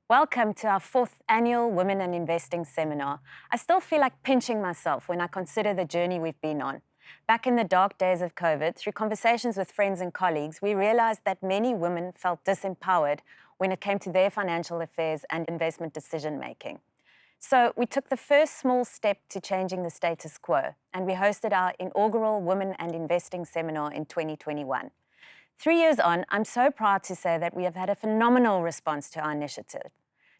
Welcome to our 4th annual Women and Investing seminar. I still feel like pinching myself when I consider the journey we've been on. Back in the dark days of COVID, through conversations with friends and colleagues, we realized that many women felt disempowered when it came to their financial affairs and investment decision-making. So we took the first small step to changing the status quo, and we hosted our inaugural Women and Investing seminar in 2021. 3 years on, I'm so proud to say that we have had a phenomenal response to our initiative.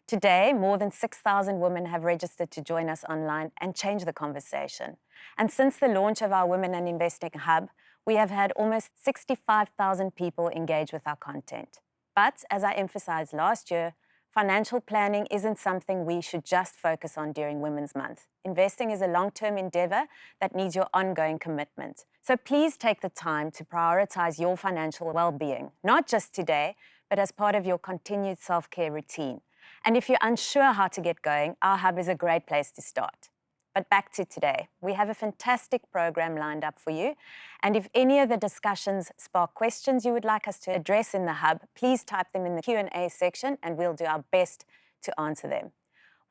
Today, more than 6,000 women have registered to join us online and change the conversation. And since the launch of our Women and Investing Hub, we have had almost 65,000 people engage with our content. But as I emphasized last year, financial planning isn't something we should just focus on during Women's Month. Investing is a long-term endeavor that needs your ongoing commitment. So please take the time to prioritize your financial well-being, not just today, but as part of your continued self-care routine. And if you're unsure how to get going, our hub is a great place to start. But back to today, we have a fantastic program lined up for you. And if any of the discussions spark questions you would like us to address in the hub, please type them in the Q&A section and we'll do our best to answer them.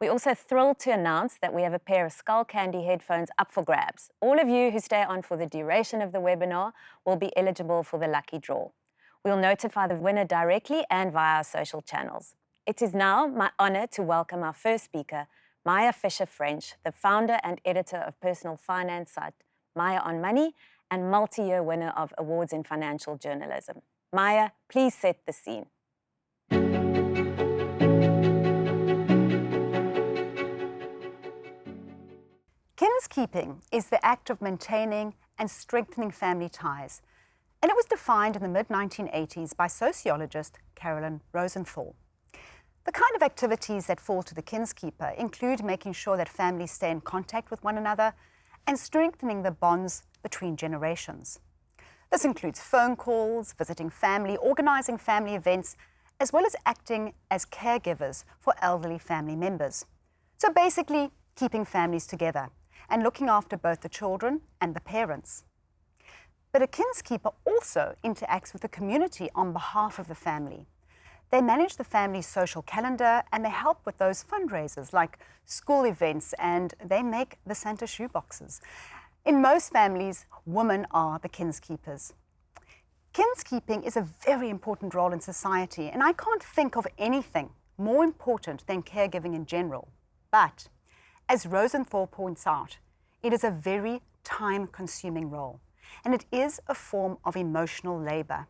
We're also thrilled to announce that we have a pair of Skull Candy headphones up for grabs. All of you who stay on for the duration of the webinar will be eligible for the lucky draw. We'll notify the winner directly and via our social channels. It is now my honor to welcome our first speaker, Maya Fisher-French, the founder and editor of personal finance site Maya on Money and multi-year winner of awards in financial journalism. Maya, please set the scene. Kinskeeping is the act of maintaining and strengthening family ties, and it was defined in the mid-1980s by sociologist Carolyn Rosenthal. The kind of activities that fall to the kinskeeper include making sure that families stay in contact with one another and strengthening the bonds between generations. This includes phone calls, visiting family, organizing family events, as well as acting as caregivers for elderly family members. So basically, keeping families together and looking after both the children and the parents. But a kinskeeper also interacts with the community on behalf of the family. They manage the family's social calendar and they help with those fundraisers like school events, and they make the Santa shoeboxes. In most families, women are the kinskeepers. Kinskeeping is a very important role in society, and I can't think of anything more important than caregiving in general. But as Rosenthal points out, it is a very time-consuming role, and it is a form of emotional labor.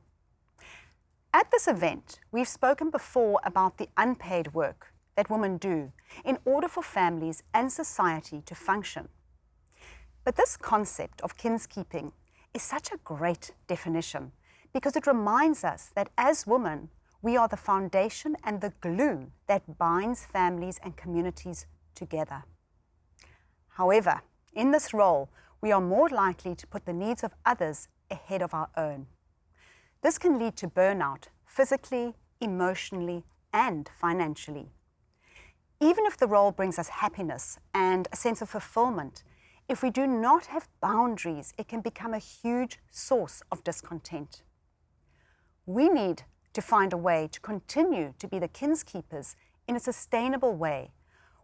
At this event, we've spoken before about the unpaid work that women do in order for families and society to function. But this concept of kinskeeping is such a great definition because it reminds us that as women, we are the foundation and the glue that binds families and communities together. However, in this role, we are more likely to put the needs of others ahead of our own. This can lead to burnout physically, emotionally, and financially. Even if the role brings us happiness and a sense of fulfillment, if we do not have boundaries, it can become a huge source of discontent. We need to find a way to continue to be the kinskeepers in a sustainable way,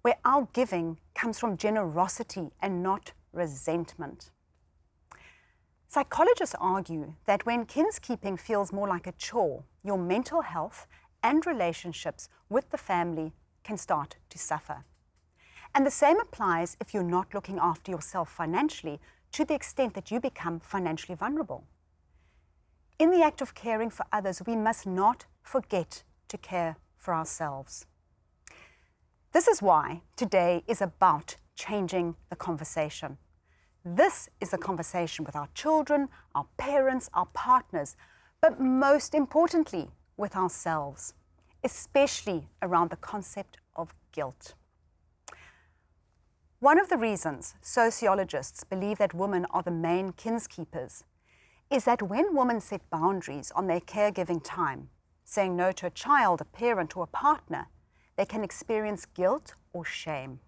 where our giving comes from generosity and not resentment. Psychologists argue that when kinskeeping feels more like a chore, your mental health and relationships with the family can start to suffer. And the same applies if you're not looking after yourself financially to the extent that you become financially vulnerable. In the act of caring for others, we must not forget to care for ourselves. This is why today is about changing the conversation. This is a conversation with our children, our parents, our partners, but most importantly, with ourselves, especially around the concept of guilt. One of the reasons sociologists believe that women are the main kinskeepers is that when women set boundaries on their caregiving time, saying no to a child, a parent, or a partner, they can experience guilt or shame.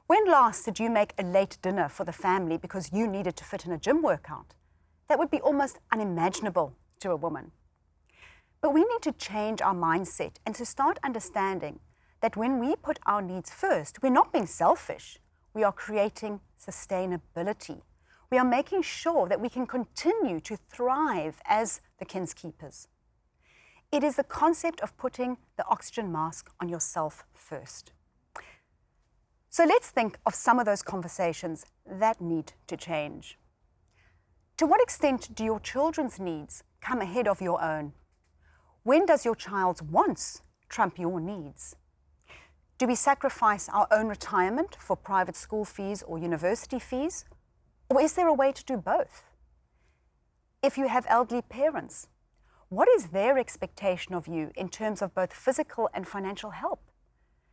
When last did you make a late dinner for the family because you needed to fit in a gym workout? That would be almost unimaginable to a woman. But we need to change our mindset and to start understanding that when we put our needs first, we're not being selfish. We are creating sustainability. We are making sure that we can continue to thrive as the kinskeepers. It is the concept of putting the oxygen mask on yourself first. So let's think of some of those conversations that need to change. To what extent do your children's needs come ahead of your own? When does your child's wants trump your needs? Do we sacrifice our own retirement for private school fees or university fees? Or is there a way to do both? If you have elderly parents, what is their expectation of you in terms of both physical and financial help?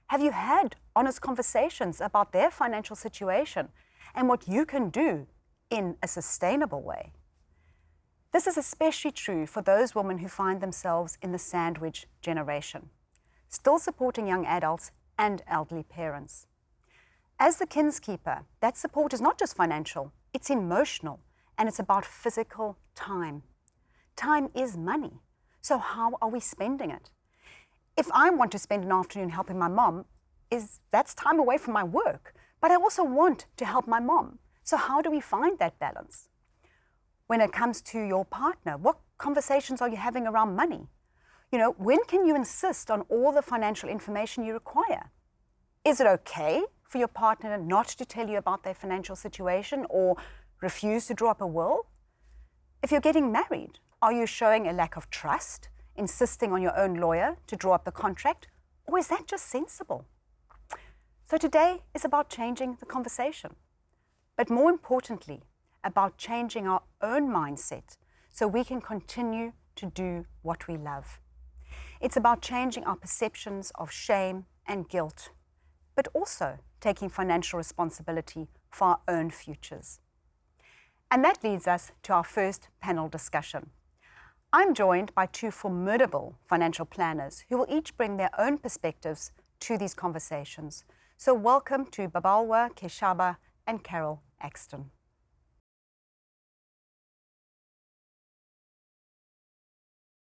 Have you had honest conversations about their financial situation and what you can do in a sustainable way? This is especially true for those women who find themselves in the sandwich generation, still supporting young adults and elderly parents. As the kinskeeper, that support is not just financial, it's emotional, and it's about physical time. Time is money, so how are we spending it? If I want to spend an afternoon helping my mom, that's time away from my work, but I also want to help my mom. So how do we find that balance? When it comes to your partner, what conversations are you having around money? When can you insist on all the financial information you require? Is it okay for your partner not to tell you about their financial situation or refuse to draw up a will? If you're getting married, are you showing a lack of trust, insisting on your own lawyer to draw up the contract, or is that just sensible? So today is about changing the conversation, but more importantly, about changing our own mindset so we can continue to do what we love. It's about changing our perceptions of shame and guilt, but also taking financial responsibility for our own futures. And that leads us to our first panel discussion. I'm joined by two formidable financial planners who will each bring their own perspectives to these conversations. So welcome to Babalwa Keshaba and Carol Axton.